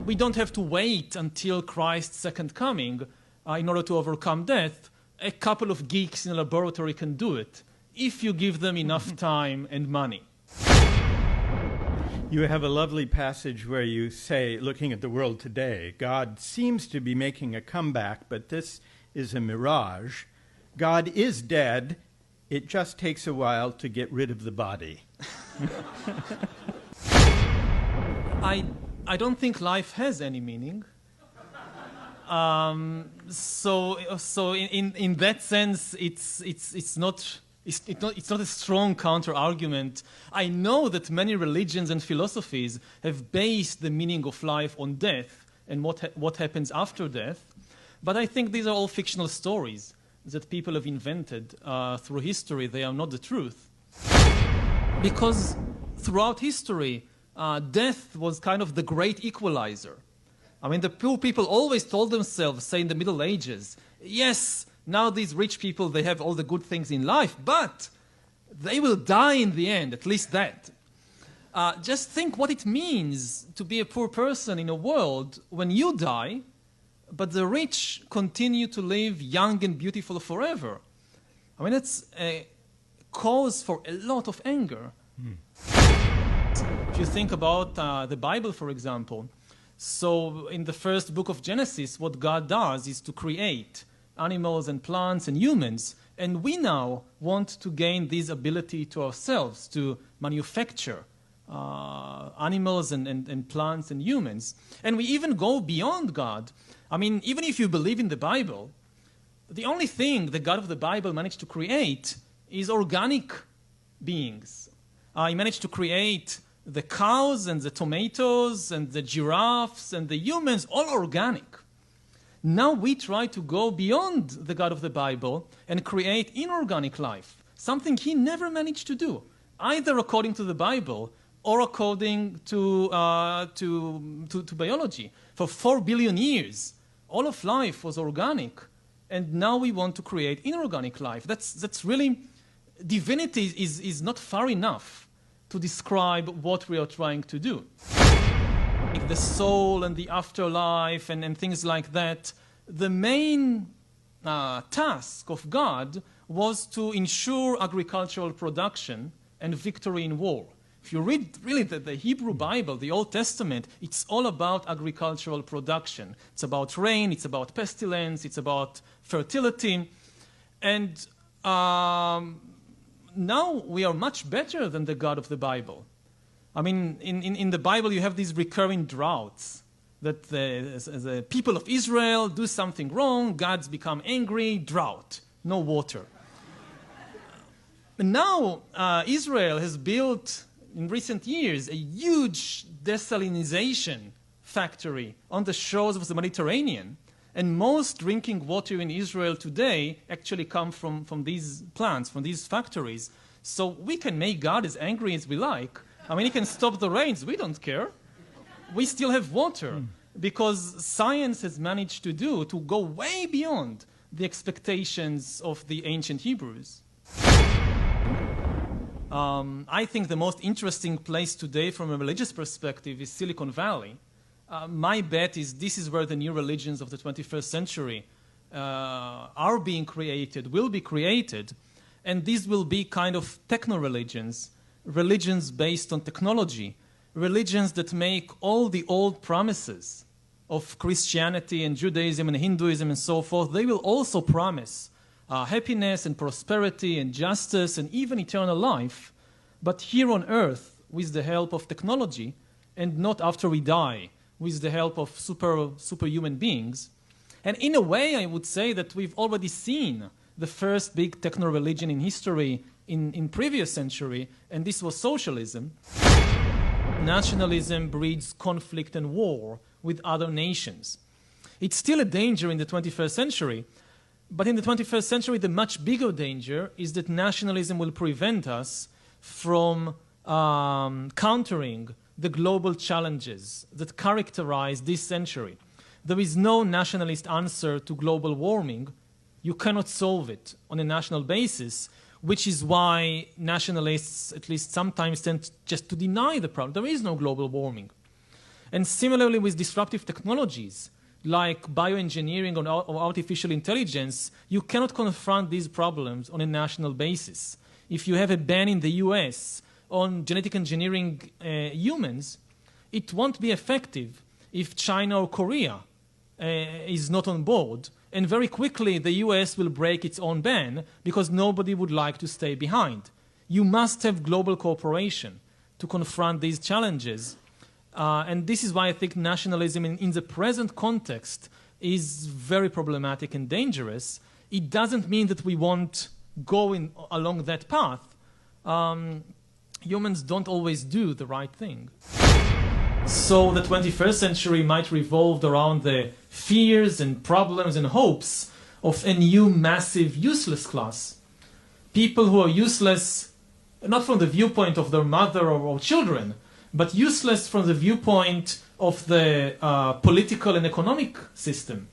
we don't have to wait until Christ's second coming in order to overcome death. A couple of geeks in a laboratory can do it if you give them enough time and money. You have a lovely passage where you say, looking at the world today, God seems to be making a comeback, but this is a mirage. God is dead. It just takes a while to get rid of the body. I don't think life has any meaning. So in that sense, it's not a strong counter-argument. I know that many religions and philosophies have based the meaning of life on death and what happens after death, but I think these are all fictional stories that people have invented through history. They are not the truth. Because throughout history, death was kind of the great equalizer. I mean, the poor people always told themselves, say in the Middle Ages, yes, now these rich people, they have all the good things in life, but they will die in the end, at least that. Just think what it means to be a poor person in a world when you die, but the rich continue to live young and beautiful forever. I mean, it's a cause for a lot of anger. If you think about the Bible, for example, so in the first book of Genesis, what God does is to create animals and plants and humans, and we now want to gain this ability to ourselves to manufacture animals and plants and humans. And we even go beyond God. I mean, even if you believe in the Bible, the only thing the God of the Bible managed to create is organic beings. He managed to create the cows and the tomatoes and the giraffes and the humans, all organic. Now we try to go beyond the God of the Bible and create inorganic life, something he never managed to do, either according to the Bible or according to biology. For 4 billion years, all of life was organic, and now we want to create inorganic life. That's really, divinity is not far enough to describe what we are trying to do. The soul and the afterlife and things like that, the main task of God was to ensure agricultural production and victory in war. If you read really the Hebrew Bible, the Old Testament, it's all about agricultural production. It's about rain, it's about pestilence, it's about fertility. And now we are much better than the God of the Bible. I mean, in the Bible you have these recurring droughts, that the people of Israel do something wrong, gods become angry, drought, no water. And now Israel has built, in recent years, a huge desalinization factory on the shores of the Mediterranean. And most drinking water in Israel today actually come from these plants, from these factories. So we can make God as angry as we like. I mean, he can stop the rains. We don't care. We still have water because science has managed to go way beyond the expectations of the ancient Hebrews. I think the most interesting place today from a religious perspective is Silicon Valley. My bet is this is where the new religions of the 21st century are being created, will be created, and these will be kind of techno-religions, religions based on technology, religions that make all the old promises of Christianity and Judaism and Hinduism and so forth. They will also promise happiness and prosperity and justice and even eternal life, but here on earth with the help of technology and not after we die, with the help of superhuman beings. And in a way, I would say that we've already seen the first big techno-religion in history in previous century, and this was socialism. Nationalism breeds conflict and war with other nations. It's still a danger in the 21st century, but in the 21st century, the much bigger danger is that nationalism will prevent us from countering the global challenges that characterize this century. There is no nationalist answer to global warming. You cannot solve it on a national basis, which is why nationalists, at least sometimes, tend just to deny the problem. There is no global warming. And similarly with disruptive technologies, like bioengineering or artificial intelligence, you cannot confront these problems on a national basis. If you have a ban in the US on genetic engineering humans, it won't be effective if China or Korea is not on board. And very quickly, the US will break its own ban because nobody would like to stay behind. You must have global cooperation to confront these challenges. And this is why I think nationalism in the present context is very problematic and dangerous. It doesn't mean that we won't go along that path. Humans don't always do the right thing. So the 21st century might revolve around the fears and problems and hopes of a new massive useless class. People who are useless not from the viewpoint of their mother or children, but useless from the viewpoint of the political and economic system.